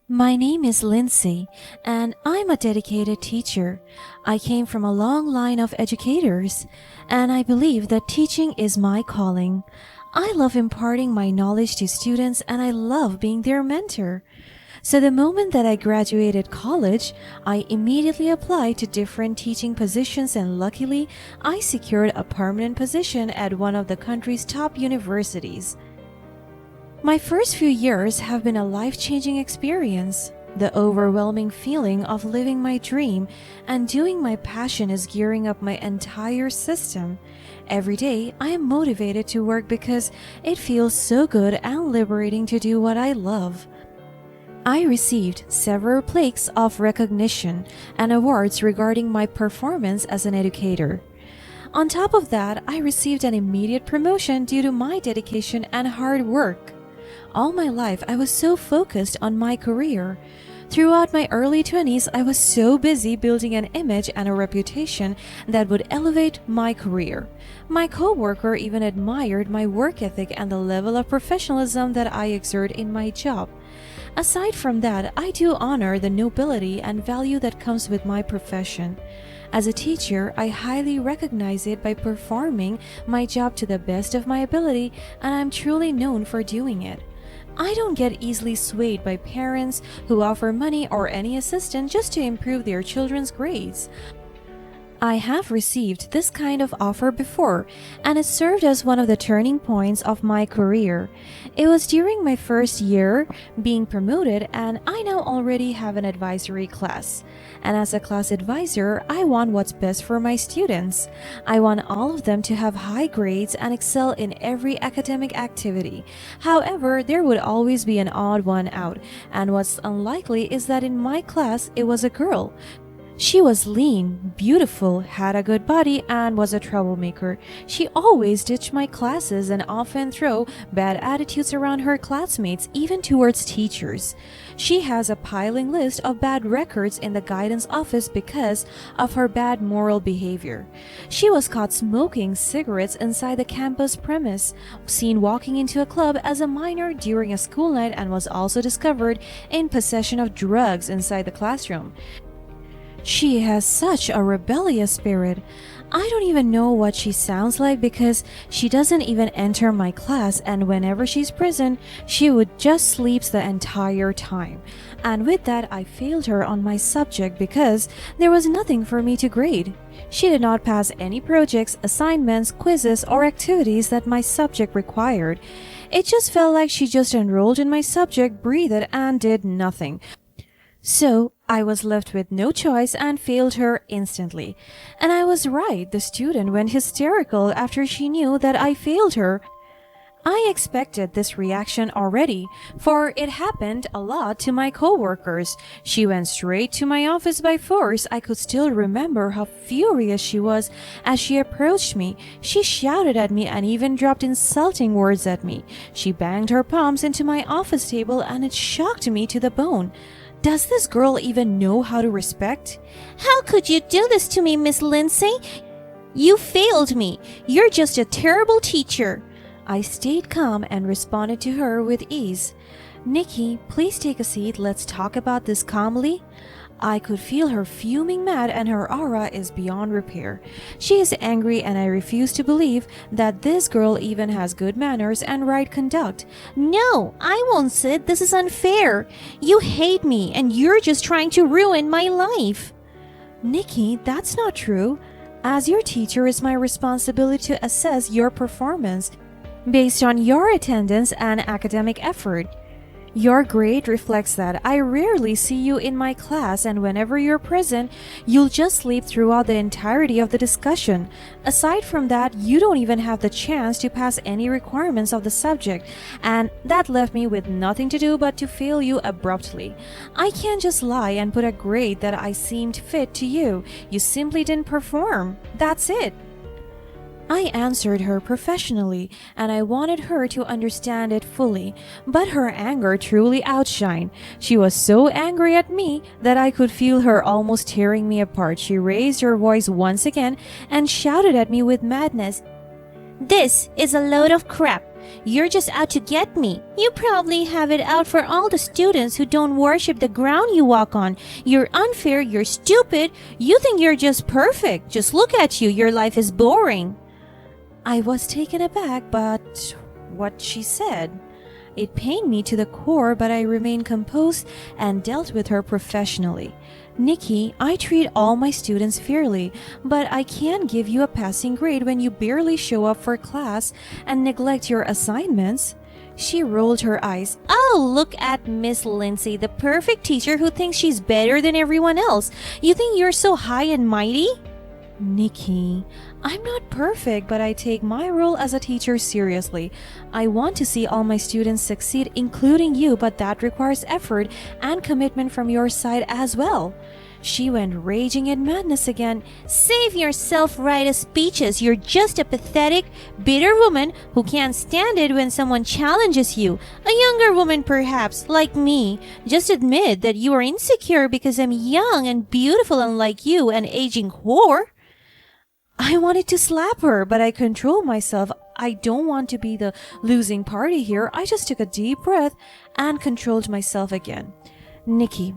My name is Lindsay, and I'm a dedicated teacher. I came from a long line of educators, and I believe that teaching is my calling. I love imparting my knowledge to students, and I love being their mentor. So, the moment that I graduated college, I immediately applied to different teaching positions, and luckily, I secured a permanent position at one of the country's top universities. My first few years have been a life-changing experience. The overwhelming feeling of living my dream and doing my passion is gearing up my entire system. Every day, I am motivated to work because it feels so good and liberating to do what I love. I received several plaques of recognition and awards regarding my performance as an educator. On top of that, I received an immediate promotion due to my dedication and hard work. All my life, I was so focused on my career. Throughout my early 20s, I was so busy building an image and a reputation that would elevate my career. My coworker even admired my work ethic and the level of professionalism that I exert in my job. Aside from that, I do honor the nobility and value that comes with my profession. As a teacher, I highly recognize it by performing my job to the best of my ability, and I'm truly known for doing it. I don't get easily swayed by parents who offer money or any assistance just to improve their children's grades. I have received this kind of offer before, and it served as one of the turning points of my career. It was during my first year being promoted, and I now already have an advisory class. And as a class advisor, I want what's best for my students. I want all of them to have high grades and excel in every academic activity. However, there would always be an odd one out, and what's unlikely is that in my class it was a girl. She was lean, beautiful, had a good body, and was a troublemaker. She always ditched my classes and often threw bad attitudes around her classmates, even towards teachers. She has a piling list of bad records in the guidance office because of her bad moral behavior. She was caught smoking cigarettes inside the campus premise, seen walking into a club as a minor during a school night, and was also discovered in possession of drugs inside the classroom. She has such a rebellious spirit. I don't even know what she sounds like because she doesn't even enter my class, and whenever she's present, she would just sleeps the entire time. And with that, I failed her on my subject because there was nothing for me to grade. She did not pass any projects, assignments, quizzes, or activities that my subject required. It just felt like she just enrolled in my subject, breathed, and did nothing. So, I was left with no choice and failed her instantly. And I was right, the student went hysterical after she knew that I failed her. I expected this reaction already, for it happened a lot to my coworkers. She went straight to my office by force. I could still remember how furious she was as she approached me. She shouted at me and even dropped insulting words at me. She banged her palms into my office table, and it shocked me to the bone. Does this girl even know how to respect? How could you do this to me, Miss Lindsay? You failed me. You're just a terrible teacher. I stayed calm and responded to her with ease. Nikki, please take a seat. Let's talk about this calmly. I could feel her fuming mad, and her aura is beyond repair. She is angry, and I refuse to believe that this girl even has good manners and right conduct. No, I won't sit. This is unfair. You hate me, and you're just trying to ruin my life. Nikki, that's not true. As your teacher, it's my responsibility to assess your performance based on your attendance and academic effort. Your grade reflects that. I rarely see you in my class, and whenever you're present, you'll just sleep throughout the entirety of the discussion. Aside from that, you don't even have the chance to pass any requirements of the subject, and that left me with nothing to do but to fail you abruptly. I can't just lie and put a grade that I seemed fit to you. You simply didn't perform. That's it. I answered her professionally, and I wanted her to understand it fully, but her anger truly outshined. She was so angry at me that I could feel her almost tearing me apart. She raised her voice once again and shouted at me with madness. This is a load of crap. You're just out to get me. You probably have it out for all the students who don't worship the ground you walk on. You're unfair, you're stupid, you think you're just perfect. Just look at you, your life is boring. I was taken aback by what she said. It pained me to the core, but I remained composed and dealt with her professionally. Nikki, I treat all my students fairly, but I can't give you a passing grade when you barely show up for class and neglect your assignments. She rolled her eyes. Oh, look at Miss Lindsay, the perfect teacher who thinks she's better than everyone else. You think you're so high and mighty? Nikki, I'm not perfect, but I take my role as a teacher seriously. I want to see all my students succeed, including you, but that requires effort and commitment from your side as well. She went raging in madness again. Save your self-righteous speeches. You're just a pathetic, bitter woman who can't stand it when someone challenges you. A younger woman, perhaps, like me. Just admit that you are insecure because I'm young and beautiful unlike you, an aging whore. I wanted to slap her, but I controlled myself. I don't want to be the losing party here. I just took a deep breath and controlled myself again. Nikki,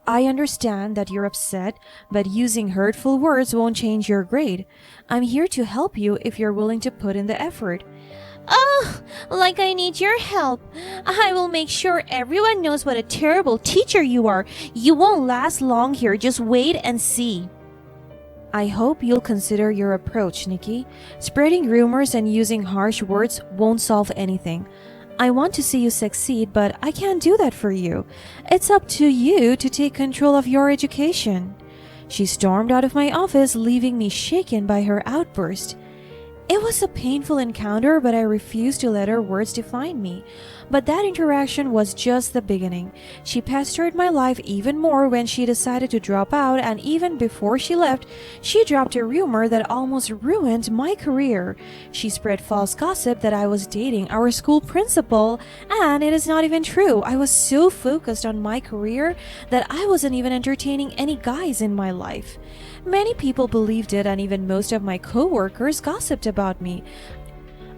I understand that you're upset, but using hurtful words won't change your grade. I'm here to help you if you're willing to put in the effort. Oh, like I need your help. I will make sure everyone knows what a terrible teacher you are. You won't last long here. Just wait and see. I hope you'll consider your approach, Nikki. Spreading rumors and using harsh words won't solve anything. I want to see you succeed, but I can't do that for you. It's up to you to take control of your education. She stormed out of my office, leaving me shaken by her outburst. It was a painful encounter, but I refused to let her words define me. But that interaction was just the beginning. She pestered my life even more when she decided to drop out, and even before she left, she dropped a rumor that almost ruined my career. She spread false gossip that I was dating our school principal, and it is not even true. I was so focused on my career that I wasn't even entertaining any guys in my life. Many people believed it, and even most of my co-workers gossiped about me.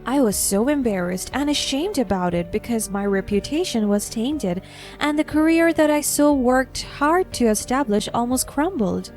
I was so embarrassed and ashamed about it because my reputation was tainted, and the career that I so worked hard to establish almost crumbled.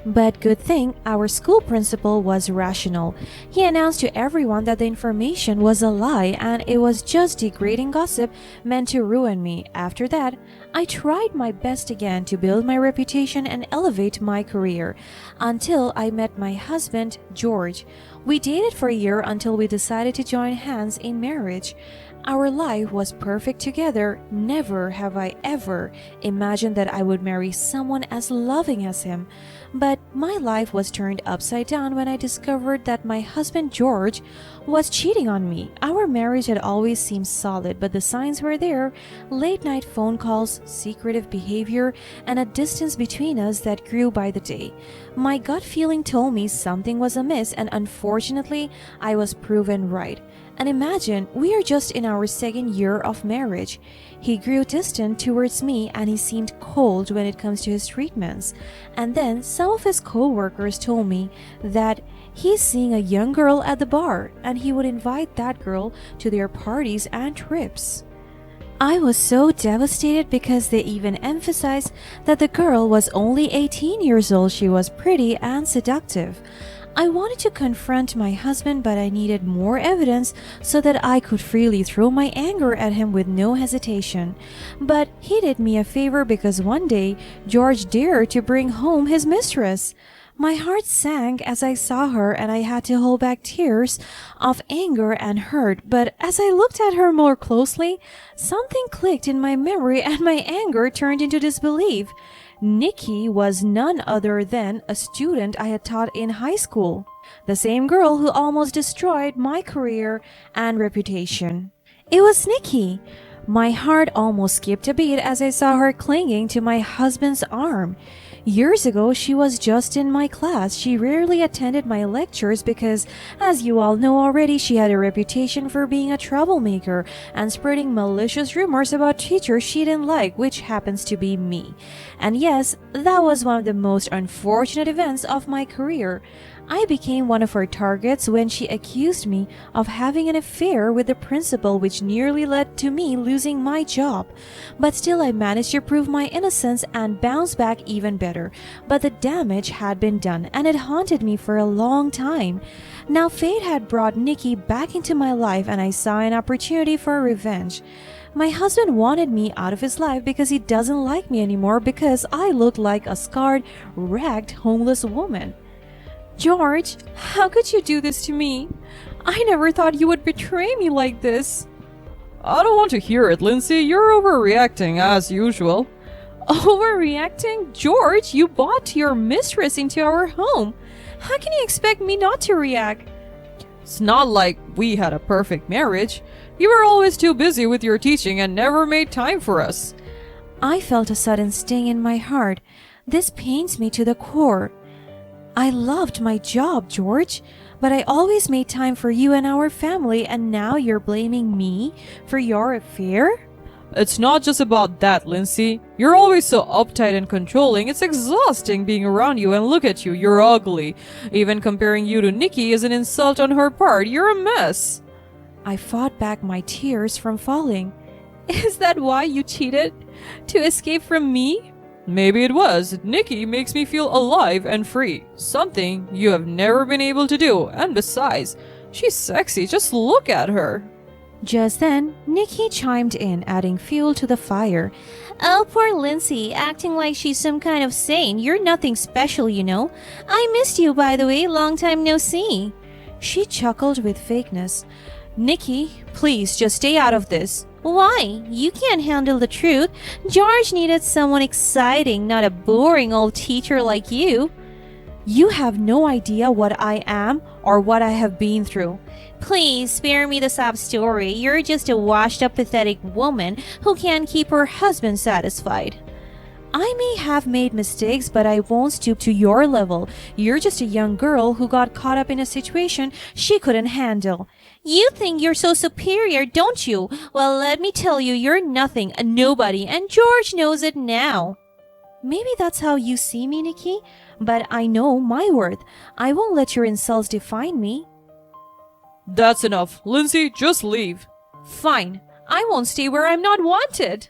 But good thing our school principal was rational. He announced to everyone that the information was a lie and it was just degrading gossip meant to ruin me. After that, I tried my best again to build my reputation and elevate my career until I met my husband, George. We dated for a year until we decided to join hands in marriage. Our life was perfect together. Never have I ever imagined that I would marry someone as loving as him. But my life was turned upside down when I discovered that my husband George was cheating on me. Our marriage had always seemed solid, but the signs were there. Late night phone calls, secretive behavior, and a distance between us that grew by the day. My gut feeling told me something was amiss, and unfortunately, I was proven right. And imagine, we are just in our second year of marriage. He grew distant towards me and he seemed cold when it comes to his treatments. And then some of his co-workers told me that he's seeing a young girl at the bar and he would invite that girl to their parties and trips. I was so devastated because they even emphasized that the girl was only 18 years old. She was pretty and seductive. I wanted to confront my husband, but I needed more evidence so that I could freely throw my anger at him with no hesitation. But he did me a favor because one day George dared to bring home his mistress. My heart sank as I saw her and I had to hold back tears of anger and hurt. But as I looked at her more closely, something clicked in my memory and my anger turned into disbelief. Nikki was none other than a student I had taught in high school, the same girl who almost destroyed my career and reputation. It was Nikki. My heart almost skipped a beat as I saw her clinging to my husband's arm. Years ago, she was just in my class. She rarely attended my lectures because, as you all know already, she had a reputation for being a troublemaker and spreading malicious rumors about teachers she didn't like, which happens to be me. And yes, that was one of the most unfortunate events of my career. I became one of her targets when she accused me of having an affair with the principal, which nearly led to me losing my job. But still, I managed to prove my innocence and bounce back even better. But the damage had been done, and it haunted me for a long time. Now, fate had brought Nikki back into my life, and I saw an opportunity for revenge. My husband wanted me out of his life because he doesn't like me anymore because I look like a scarred, ragged, homeless woman. George, how could you do this to me? I never thought you would betray me like this. I don't want to hear it, Lindsay. You're overreacting as usual. Overreacting? George, you brought your mistress into our home. How can you expect me not to react? It's not like we had a perfect marriage. You were always too busy with your teaching and never made time for us. I felt a sudden sting in my heart. This pains me to the core. I loved my job, George, but I always made time for you and our family, and now you're blaming me for your affair? It's not just about that, Lindsay. You're always so uptight and controlling. It's exhausting being around you, and look at you, you're ugly. Even comparing you to Nikki is an insult on her part. You're a mess. I fought back my tears from falling. Is that why you cheated? To escape from me? Maybe it was. Nikki makes me feel alive and free. Something you have never been able to do. And besides, she's sexy. Just look at her. Just then, Nikki chimed in, adding fuel to the fire. Oh, poor Lindsay, acting like she's some kind of saint. You're nothing special, you know. I missed you, by the way. Long time no see. She chuckled with fakeness. Nikki, please just stay out of this. Why? You can't handle the truth. George needed someone exciting, not a boring old teacher like you. You have no idea what I am or what I have been through. Please spare me the sob story. You're just a washed-up, pathetic woman who can't keep her husband satisfied. I may have made mistakes, but I won't stoop to your level. You're just a young girl who got caught up in a situation she couldn't handle. You think you're so superior, don't you? Well, let me tell you, you're nothing, a nobody, and George knows it now. Maybe that's how you see me, Nikki, but I know my worth. I won't let your insults define me. That's enough. Lindsay, just leave. Fine. I won't stay where I'm not wanted.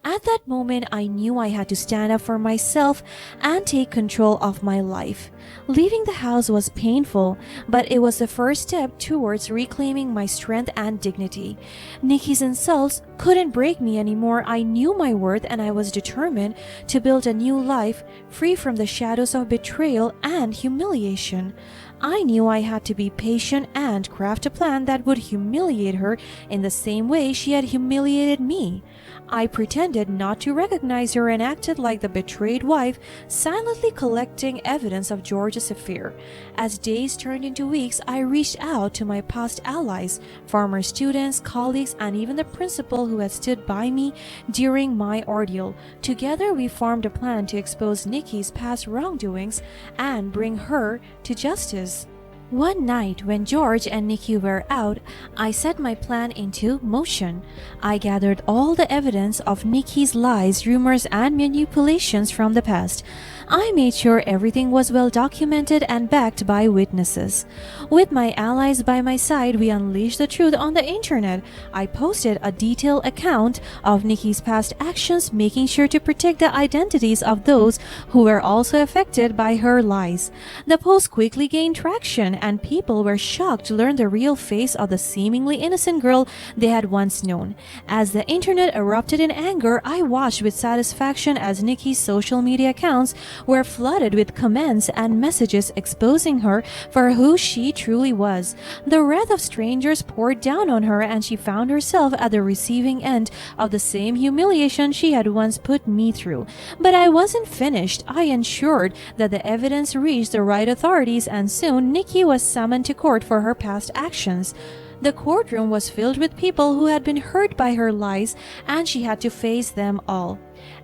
At that moment, I knew I had to stand up for myself and take control of my life. Leaving the house was painful, but it was the first step towards reclaiming my strength and dignity. Nikki's insults couldn't break me anymore. I knew my worth, and I was determined to build a new life free from the shadows of betrayal and humiliation. I knew I had to be patient and craft a plan that would humiliate her in the same way she had humiliated me. I pretended not to recognize her and acted like the betrayed wife, silently collecting evidence of George's affair. As days turned into weeks, I reached out to my past allies, former students, colleagues, and even the principal who had stood by me during my ordeal. Together, we formed a plan to expose Nikki's past wrongdoings and bring her to justice. One night, when George and Nikki were out, I set my plan into motion. I gathered all the evidence of Nikki's lies, rumors, and manipulations from the past. I made sure everything was well documented and backed by witnesses. With my allies by my side, we unleashed the truth on the internet. I posted a detailed account of Nikki's past actions, making sure to protect the identities of those who were also affected by her lies. The post quickly gained traction, and people were shocked to learn the real face of the seemingly innocent girl they had once known. As the internet erupted in anger, I watched with satisfaction as Nikki's social media accounts were flooded with comments and messages exposing her for who she truly was. The wrath of strangers poured down on her, and she found herself at the receiving end of the same humiliation she had once put me through. But I wasn't finished. I ensured that the evidence reached the right authorities, and soon Nikki was summoned to court for her past actions. The courtroom was filled with people who had been hurt by her lies, and she had to face them all.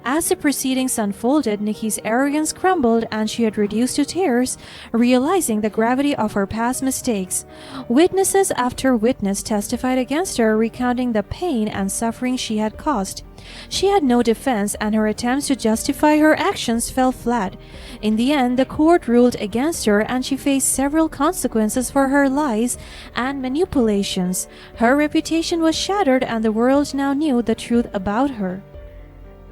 As the proceedings unfolded, Nikki's arrogance crumbled and she had reduced to tears, realizing the gravity of her past mistakes. Witnesses after witness testified against her, recounting the pain and suffering she had caused. She had no defense, and her attempts to justify her actions fell flat. In the end, the court ruled against her, and she faced several consequences for her lies and manipulations. Her reputation was shattered, and the world now knew the truth about her.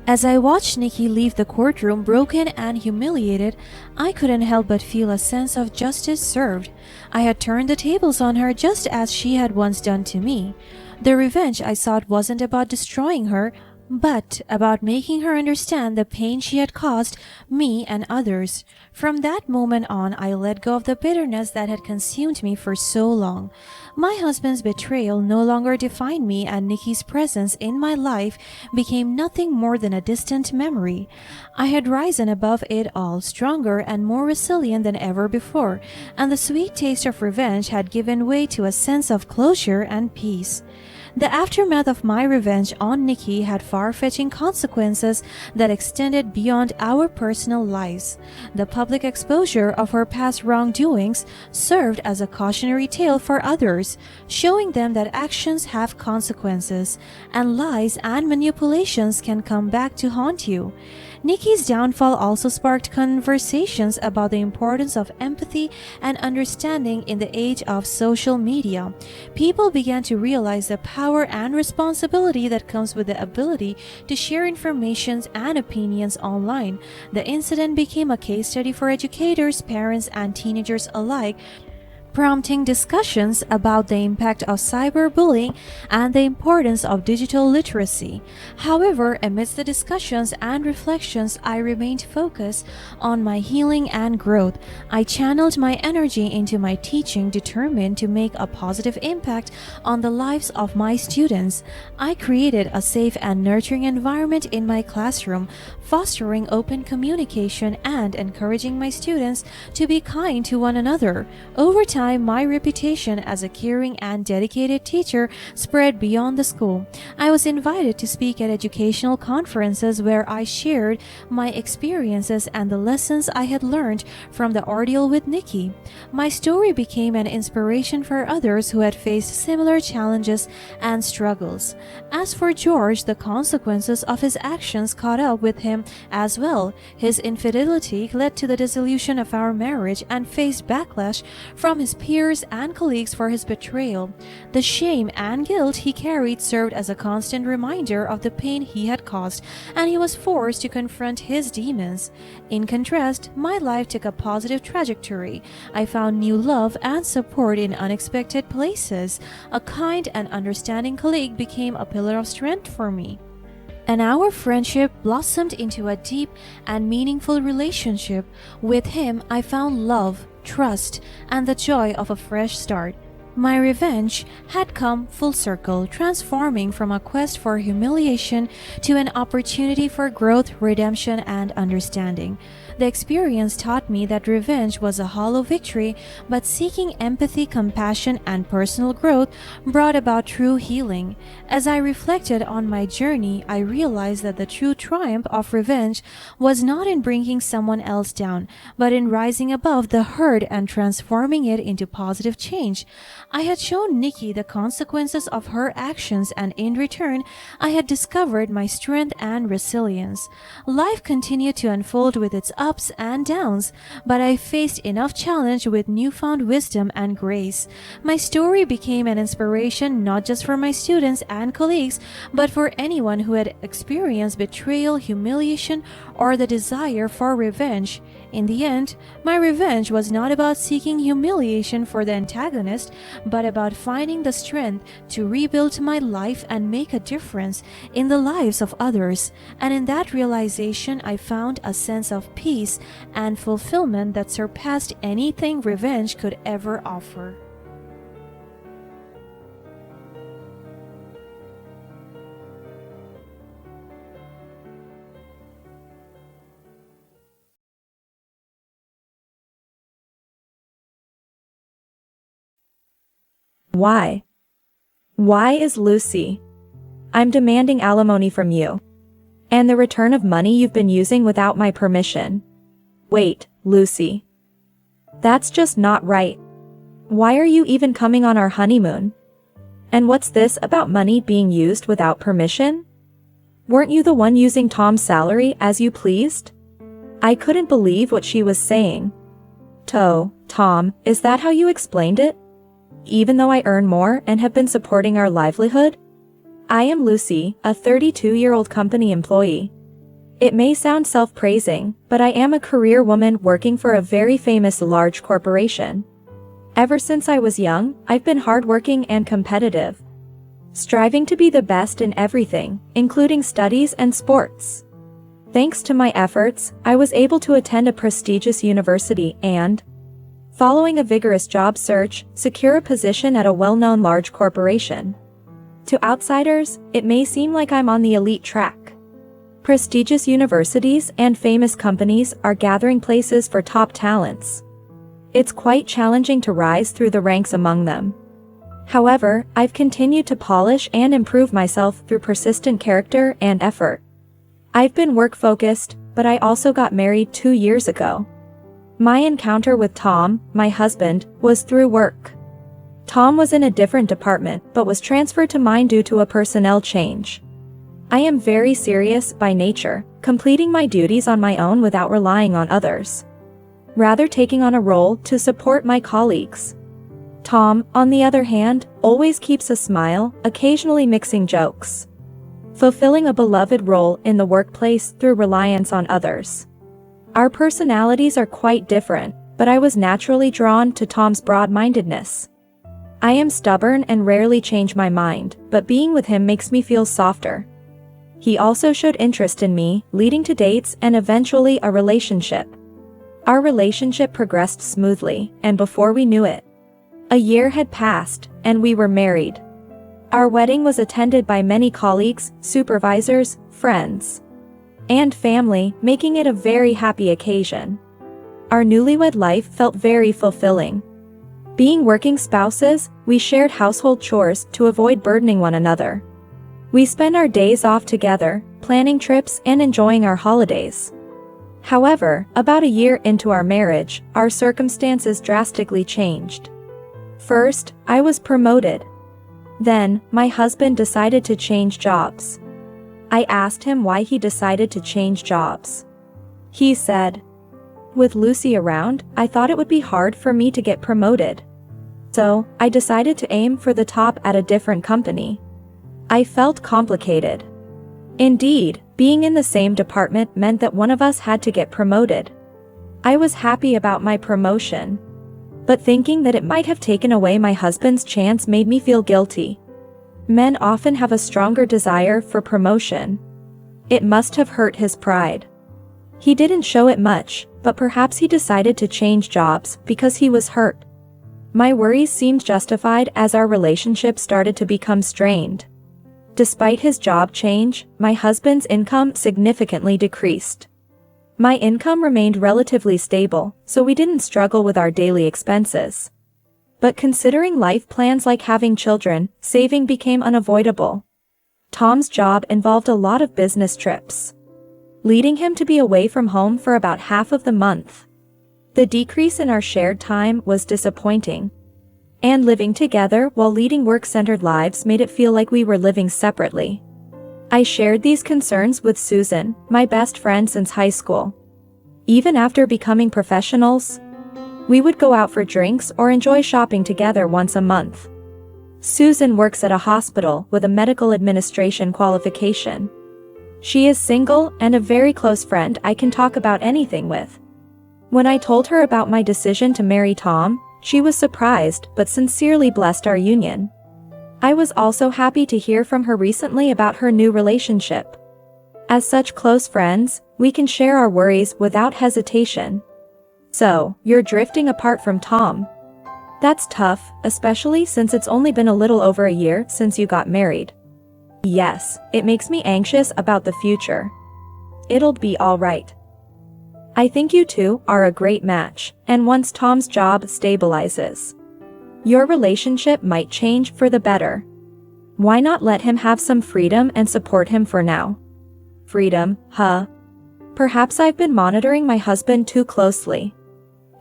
As I watched Nikki leave the courtroom broken and humiliated, I couldn't help but feel a sense of justice served. I had turned the tables on her just as she had once done to me. The revenge I sought wasn't about destroying her, but about making her understand the pain she had caused me and others. From that moment on, I let go of the bitterness that had consumed me for so long. My husband's betrayal no longer defined me, and Nikki's presence in my life became nothing more than a distant memory. I had risen above it all, stronger and more resilient than ever before, and the sweet taste of revenge had given way to a sense of closure and peace. The aftermath of my revenge on Nikki had far-fetching consequences that extended beyond our personal lives. The public exposure of her past wrongdoings served as a cautionary tale for others, showing them that actions have consequences, and lies and manipulations can come back to haunt you. Nikki's downfall also sparked conversations about the importance of empathy and understanding in the age of social media. People began to realize the power and responsibility that comes with the ability to share information and opinions online. The incident became a case study for educators, parents, and teenagers alike, prompting discussions about the impact of cyberbullying and the importance of digital literacy. However, amidst the discussions and reflections, I remained focused on my healing and growth. I channeled my energy into my teaching, determined to make a positive impact on the lives of my students. I created a safe and nurturing environment in my classroom, fostering open communication and encouraging my students to be kind to one another. Over time, my reputation as a caring and dedicated teacher spread beyond the school. I was invited to speak at educational conferences where I shared my experiences and the lessons I had learned from the ordeal with Nikki. My story became an inspiration for others who had faced similar challenges and struggles. As for George, the consequences of his actions caught up with him as well. His infidelity led to the dissolution of our marriage and faced backlash from his peers and colleagues for his betrayal. The shame and guilt he carried served as a constant reminder of the pain he had caused, and he was forced to confront his demons. In contrast, my life took a positive trajectory. I found new love and support in unexpected places. A kind and understanding colleague became a pillar of strength for me, and our friendship blossomed into a deep and meaningful relationship. With him, I found love, trust, and the joy of a fresh start. My revenge had come full circle, transforming from a quest for humiliation to an opportunity for growth, redemption, and understanding. The experience taught me that revenge was a hollow victory, but seeking empathy, compassion, and personal growth brought about true healing. As I reflected on my journey, I realized that the true triumph of revenge was not in bringing someone else down, but in rising above the hurt and transforming it into positive change. I had shown Nikki the consequences of her actions, and in return, I had discovered my strength and resilience. Life continued to unfold with its ups and downs, but I faced enough challenge with newfound wisdom and grace. My story became an inspiration not just for my students and colleagues, but for anyone who had experienced betrayal, humiliation, or the desire for revenge. In the end, my revenge was not about seeking humiliation for the antagonist, but about finding the strength to rebuild my life and make a difference in the lives of others. And in that realization, I found a sense of peace and fulfillment that surpassed anything revenge could ever offer. Why? Why is Lucy? I'm demanding alimony from you. And the return of money you've been using without my permission. Wait, Lucy. That's just not right. Why are you even coming on our honeymoon? And what's this about money being used without permission? Weren't you the one using Tom's salary as you pleased? I couldn't believe what she was saying. Tom, is that how you explained it? Even though I earn more and have been supporting our livelihood? I am Lucy, a 32-year-old company employee. It may sound self-praising, but I am a career woman working for a very famous large corporation. Ever since I was young, I've been hardworking and competitive, striving to be the best in everything, including studies and sports. Thanks to my efforts, I was able to attend a prestigious university and, following a vigorous job search, secure a position at a well-known large corporation. To outsiders, it may seem like I'm on the elite track. Prestigious universities and famous companies are gathering places for top talents. It's quite challenging to rise through the ranks among them. However, I've continued to polish and improve myself through persistent character and effort. I've been work-focused, but I also got married 2 years ago. My encounter with Tom, my husband, was through work. Tom was in a different department but was transferred to mine due to a personnel change. I am very serious by nature, completing my duties on my own without relying on others, rather taking on a role to support my colleagues. Tom, on the other hand, always keeps a smile, occasionally mixing jokes, fulfilling a beloved role in the workplace through reliance on others. Our personalities are quite different, but I was naturally drawn to Tom's broad-mindedness. I am stubborn and rarely change my mind, but being with him makes me feel softer. He also showed interest in me, leading to dates and eventually a relationship. Our relationship progressed smoothly, and before we knew it, a year had passed, and we were married. Our wedding was attended by many colleagues, supervisors, friends, and family, making it a very happy occasion. Our newlywed life felt very fulfilling. Being working spouses, we shared household chores to avoid burdening one another. We spent our days off together, planning trips and enjoying our holidays. However, about a year into our marriage, our circumstances drastically changed. First, I was promoted. Then, my husband decided to change jobs. I asked him why he decided to change jobs. He said, "With Lucy around, I thought it would be hard for me to get promoted. So, I decided to aim for the top at a different company." I felt complicated. Indeed, being in the same department meant that one of us had to get promoted. I was happy about my promotion, but thinking that it might have taken away my husband's chance made me feel guilty. Men often have a stronger desire for promotion. It must have hurt his pride. He didn't show it much, but perhaps he decided to change jobs because he was hurt. My worries seemed justified as our relationship started to become strained. Despite his job change, my husband's income significantly decreased. My income remained relatively stable, so we didn't struggle with our daily expenses. But considering life plans like having children, saving became unavoidable. Tom's job involved a lot of business trips, leading him to be away from home for about half of the month. The decrease in our shared time was disappointing. And living together while leading work-centered lives made it feel like we were living separately. I shared these concerns with Susan, my best friend since high school. Even after becoming professionals, we would go out for drinks or enjoy shopping together once a month. Susan works at a hospital with a medical administration qualification. She is single and a very close friend I can talk about anything with. When I told her about my decision to marry Tom, she was surprised but sincerely blessed our union. I was also happy to hear from her recently about her new relationship. As such close friends, we can share our worries without hesitation. So, you're drifting apart from Tom. That's tough, especially since it's only been a little over a year since you got married. Yes, it makes me anxious about the future. It'll be all right. I think you two are a great match, and once Tom's job stabilizes, your relationship might change for the better. Why not let him have some freedom and support him for now? Freedom, huh? Perhaps I've been monitoring my husband too closely.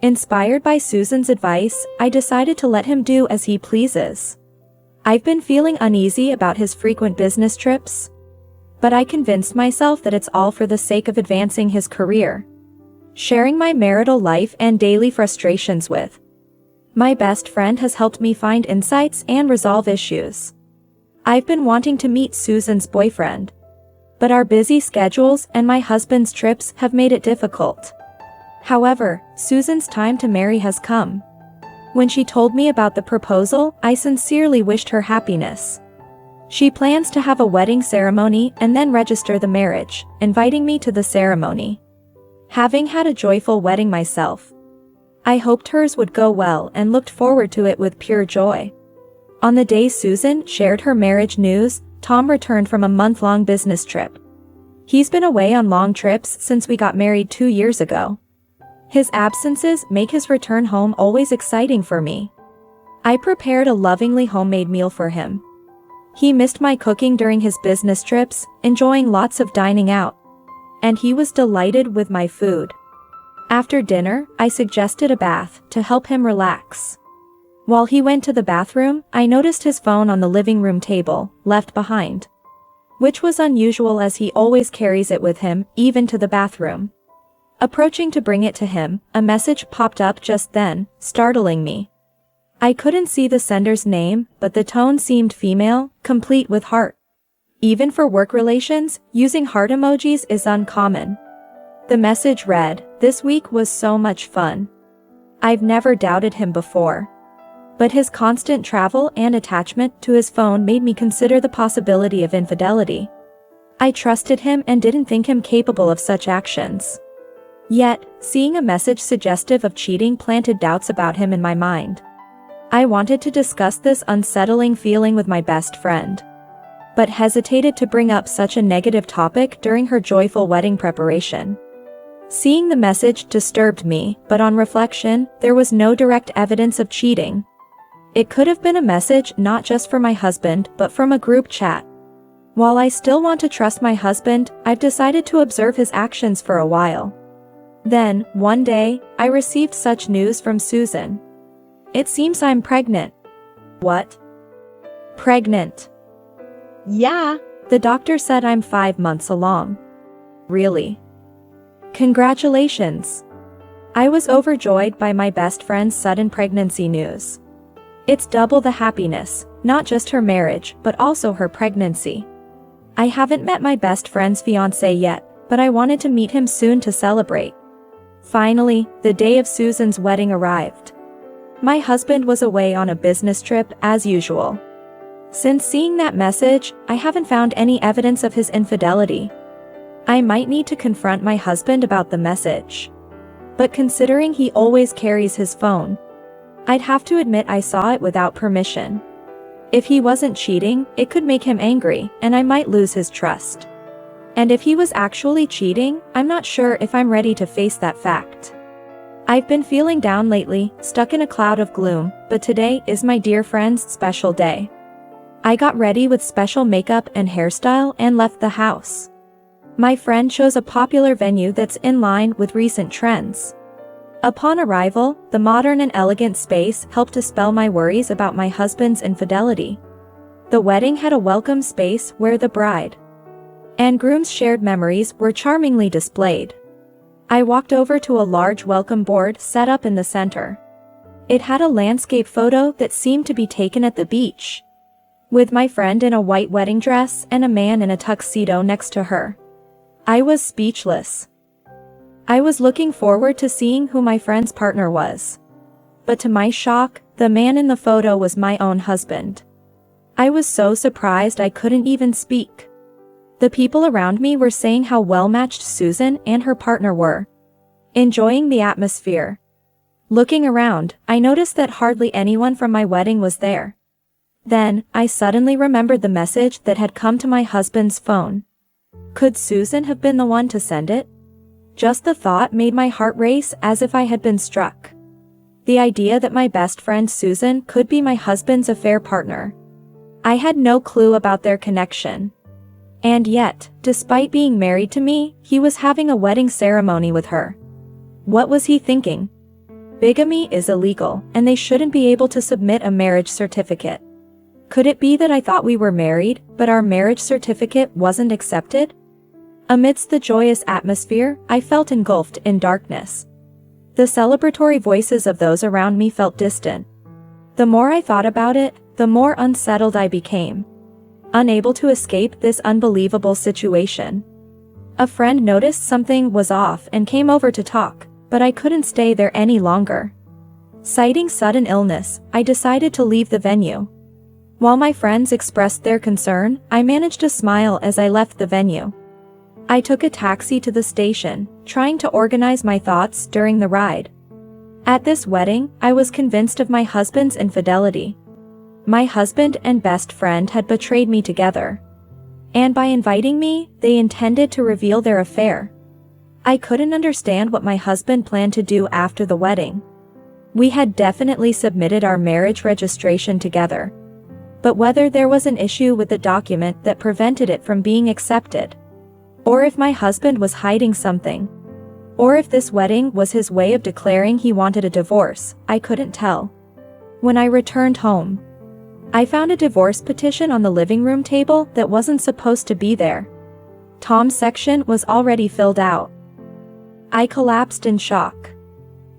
Inspired by Susan's advice, I decided to let him do as he pleases. I've been feeling uneasy about his frequent business trips. But I convinced myself that it's all for the sake of advancing his career. Sharing my marital life and daily frustrations with my best friend has helped me find insights and resolve issues. I've been wanting to meet Susan's boyfriend, but our busy schedules and my husband's trips have made it difficult. However, Susan's time to marry has come. When she told me about the proposal, I sincerely wished her happiness. She plans to have a wedding ceremony and then register the marriage, inviting me to the ceremony. Having had a joyful wedding myself, I hoped hers would go well and looked forward to it with pure joy. On the day Susan shared her marriage news, Tom returned from a month-long business trip. He's been away on long trips since we got married 2 years ago. His absences make his return home always exciting for me. I prepared a lovingly homemade meal for him. He missed my cooking during his business trips, enjoying lots of dining out, and he was delighted with my food. After dinner, I suggested a bath to help him relax. While he went to the bathroom, I noticed his phone on the living room table, left behind, which was unusual as he always carries it with him, even to the bathroom. Approaching to bring it to him, a message popped up just then, startling me. I couldn't see the sender's name, but the tone seemed female, complete with heart. Even for work relations, using heart emojis is uncommon. The message read, "This week was so much fun." I've never doubted him before, but his constant travel and attachment to his phone made me consider the possibility of infidelity. I trusted him and didn't think him capable of such actions. Yet, seeing a message suggestive of cheating planted doubts about him in my mind. I wanted to discuss this unsettling feeling with my best friend, but hesitated to bring up such a negative topic during her joyful wedding preparation. Seeing the message disturbed me, but on reflection, there was no direct evidence of cheating. It could have been a message not just for my husband, but from a group chat. While I still want to trust my husband, I've decided to observe his actions for a while. Then, one day, I received such news from Susan. "It seems I'm pregnant." "What? Pregnant?" "Yeah, the doctor said I'm 5 months along." "Really? Congratulations." I was overjoyed by my best friend's sudden pregnancy news. It's double the happiness, not just her marriage, but also her pregnancy. I haven't met my best friend's fiancé yet, but I wanted to meet him soon to celebrate. Finally, the day of Susan's wedding arrived. My husband was away on a business trip as usual. Since seeing that message, I haven't found any evidence of his infidelity. I might need to confront my husband about the message. But considering he always carries his phone, I'd have to admit I saw it without permission. If he wasn't cheating, it could make him angry, and I might lose his trust. And if he was actually cheating, I'm not sure if I'm ready to face that fact. I've been feeling down lately, stuck in a cloud of gloom, but today is my dear friend's special day. I got ready with special makeup and hairstyle and left the house. My friend chose a popular venue that's in line with recent trends. Upon arrival, the modern and elegant space helped dispel my worries about my husband's infidelity. The wedding had a welcome space where the bride and groom's shared memories were charmingly displayed. I walked over to a large welcome board set up in the center. It had a landscape photo that seemed to be taken at the beach, with my friend in a white wedding dress and a man in a tuxedo next to her. I was speechless. I was looking forward to seeing who my friend's partner was. But to my shock, the man in the photo was my own husband. I was so surprised I couldn't even speak. The people around me were saying how well-matched Susan and her partner were, enjoying the atmosphere. Looking around, I noticed that hardly anyone from my wedding was there. Then, I suddenly remembered the message that had come to my husband's phone. Could Susan have been the one to send it? Just the thought made my heart race as if I had been struck. The idea that my best friend Susan could be my husband's affair partner. I had no clue about their connection. And yet, despite being married to me, he was having a wedding ceremony with her. What was he thinking? Bigamy is illegal, and they shouldn't be able to submit a marriage certificate. Could it be that I thought we were married, but our marriage certificate wasn't accepted? Amidst the joyous atmosphere, I felt engulfed in darkness. The celebratory voices of those around me felt distant. The more I thought about it, the more unsettled I became. Unable to escape this unbelievable situation. A friend noticed something was off and came over to talk, but I couldn't stay there any longer. Citing sudden illness, I decided to leave the venue. While my friends expressed their concern, I managed to smile as I left the venue. I took a taxi to the station, trying to organize my thoughts during the ride. At this wedding, I was convinced of my husband's infidelity. My husband and best friend had betrayed me together. And by inviting me, they intended to reveal their affair. I couldn't understand what my husband planned to do after the wedding. We had definitely submitted our marriage registration together. But whether there was an issue with the document that prevented it from being accepted, or if my husband was hiding something, or if this wedding was his way of declaring he wanted a divorce, I couldn't tell. When I returned home, I found a divorce petition on the living room table that wasn't supposed to be there. Tom's section was already filled out. I collapsed in shock.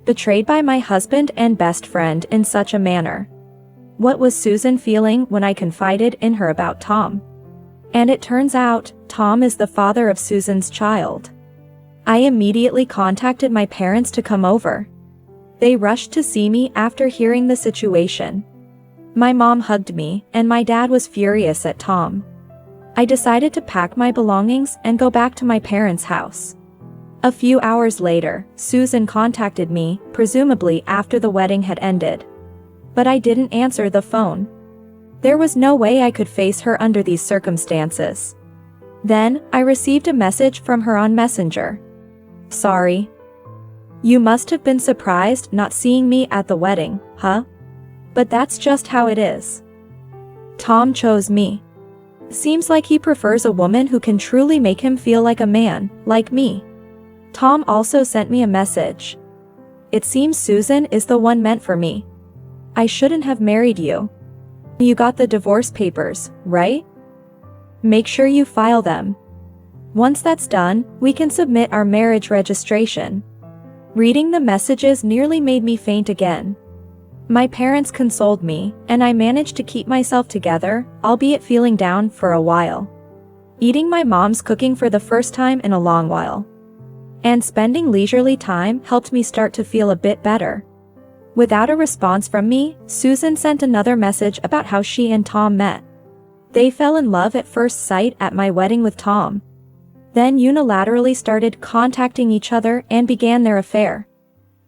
Betrayed by my husband and best friend in such a manner. What was Susan feeling when I confided in her about Tom? And it turns out, Tom is the father of Susan's child. I immediately contacted my parents to come over. They rushed to see me after hearing the situation. My mom hugged me, and my dad was furious at Tom. I decided to pack my belongings and go back to my parents' house. A few hours later, Susan contacted me, presumably after the wedding had ended. But I didn't answer the phone. There was no way I could face her under these circumstances. Then, I received a message from her on Messenger. Sorry. You must have been surprised not seeing me at the wedding, huh? But that's just how it is. Tom chose me. Seems like he prefers a woman who can truly make him feel like a man, like me. Tom also sent me a message. It seems Susan is the one meant for me. I shouldn't have married you. You got the divorce papers, right? Make sure you file them. Once that's done, we can submit our marriage registration. Reading the messages nearly made me faint again. My parents consoled me, and I managed to keep myself together, albeit feeling down for a while. Eating my mom's cooking for the first time in a long while. And spending leisurely time helped me start to feel a bit better. Without a response from me, Susan sent another message about how she and Tom met. They fell in love at first sight at my wedding with Tom. Then unilaterally started contacting each other and began their affair.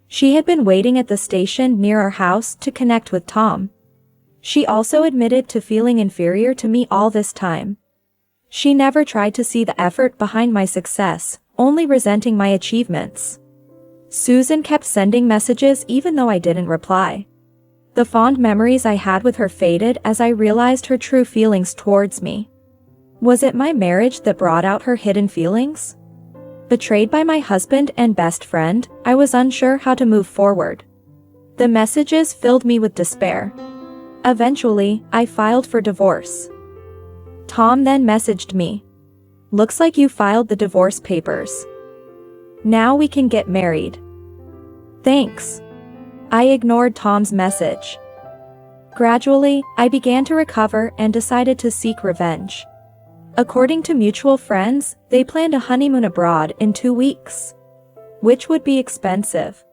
She had been waiting at the station near our house to connect with Tom. She also admitted to feeling inferior to me all this time. She never tried to see the effort behind my success, only resenting my achievements. Susan kept sending messages even though I didn't reply. The fond memories I had with her faded as I realized her true feelings towards me. Was it my marriage that brought out her hidden feelings? Betrayed by my husband and best friend, I was unsure how to move forward. The messages filled me with despair. Eventually, I filed for divorce. Tom then messaged me. Looks like you filed the divorce papers. Now we can get married. Thanks. I ignored Tom's message. Gradually, I began to recover and decided to seek revenge. According to mutual friends, they planned a honeymoon abroad in 2 weeks, which would be expensive.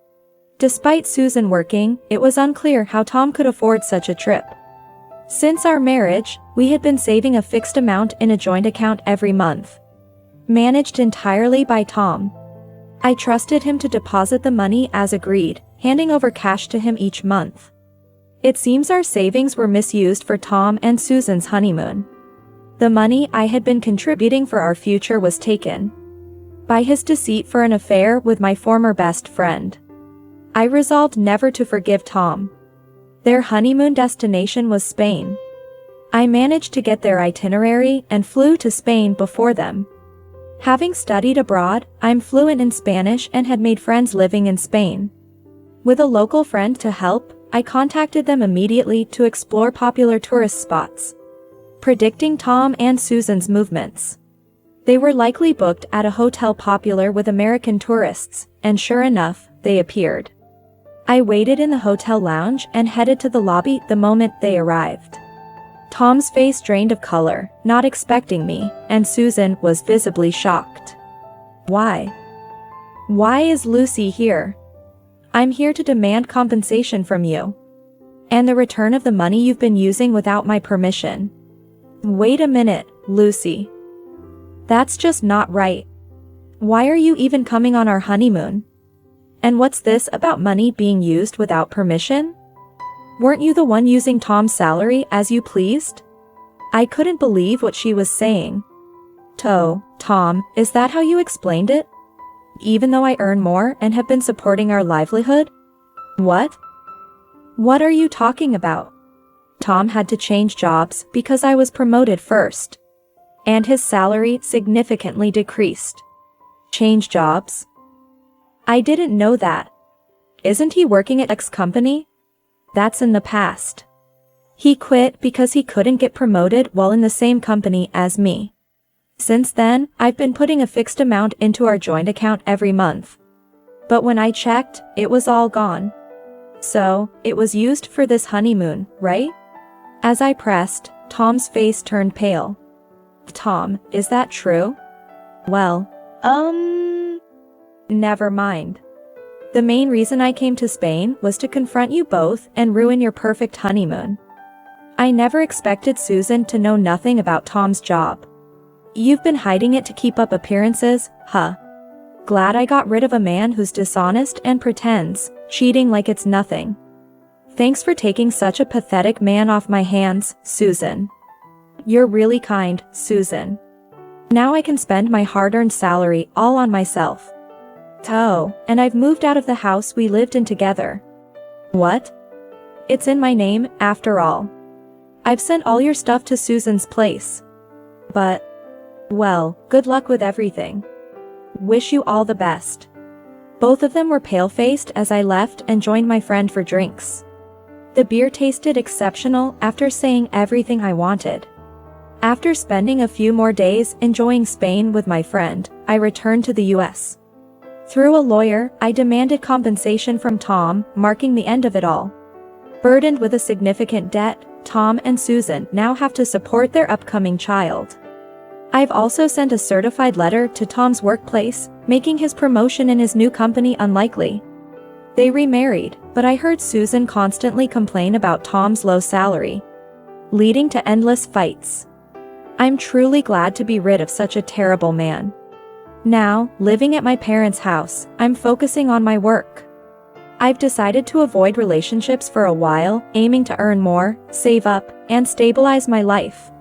Despite Susan working, it was unclear how Tom could afford such a trip. Since our marriage, we had been saving a fixed amount in a joint account every month, managed entirely by Tom. I trusted him to deposit the money as agreed, handing over cash to him each month. It seems our savings were misused for Tom and Susan's honeymoon. The money I had been contributing for our future was taken by his deceit for an affair with my former best friend. I resolved never to forgive Tom. Their honeymoon destination was Spain. I managed to get their itinerary and flew to Spain before them. Having studied abroad, I'm fluent in Spanish and had made friends living in Spain. With a local friend to help, I contacted them immediately to explore popular tourist spots, predicting Tom and Susan's movements. They were likely booked at a hotel popular with American tourists, and sure enough, they appeared. I waited in the hotel lounge and headed to the lobby the moment they arrived. Tom's face drained of color, not expecting me, and Susan was visibly shocked. Why? Why is Lucy here? I'm here to demand compensation from you. And the return of the money you've been using without my permission. Wait a minute, Lucy. That's just not right. Why are you even coming on our honeymoon? And what's this about money being used without permission? Weren't you the one using Tom's salary as you pleased? I couldn't believe what she was saying. Tom, is that how you explained it? Even though I earn more and have been supporting our livelihood? What? What are you talking about? Tom had to change jobs because I was promoted first. And his salary significantly decreased. Change jobs? I didn't know that. Isn't he working at X company? That's in the past. He quit because he couldn't get promoted while in the same company as me. Since then, I've been putting a fixed amount into our joint account every month. But when I checked, it was all gone. So, it was used for this honeymoon, right? As I pressed, Tom's face turned pale. Tom, is that true? Well, never mind. The main reason I came to Spain was to confront you both and ruin your perfect honeymoon. I never expected Susan to know nothing about Tom's job. You've been hiding it to keep up appearances, huh? Glad I got rid of a man who's dishonest and pretends, cheating like it's nothing. Thanks for taking such a pathetic man off my hands, Susan. You're really kind, Susan. Now I can spend my hard-earned salary all on myself. Oh, and I've moved out of the house we lived in together. What? It's in my name, after all. I've sent all your stuff to Susan's place. But, well, good luck with everything. Wish you all the best. Both of them were pale-faced as I left and joined my friend for drinks. The beer tasted exceptional after saying everything I wanted. After spending a few more days enjoying Spain with my friend, I returned to the US. Through a lawyer, I demanded compensation from Tom, marking the end of it all. Burdened with a significant debt, Tom and Susan now have to support their upcoming child. I've also sent a certified letter to Tom's workplace, making his promotion in his new company unlikely. They remarried, but I heard Susan constantly complain about Tom's low salary, leading to endless fights. I'm truly glad to be rid of such a terrible man. Now, living at my parents' house, I'm focusing on my work. I've decided to avoid relationships for a while, aiming to earn more, save up, and stabilize my life.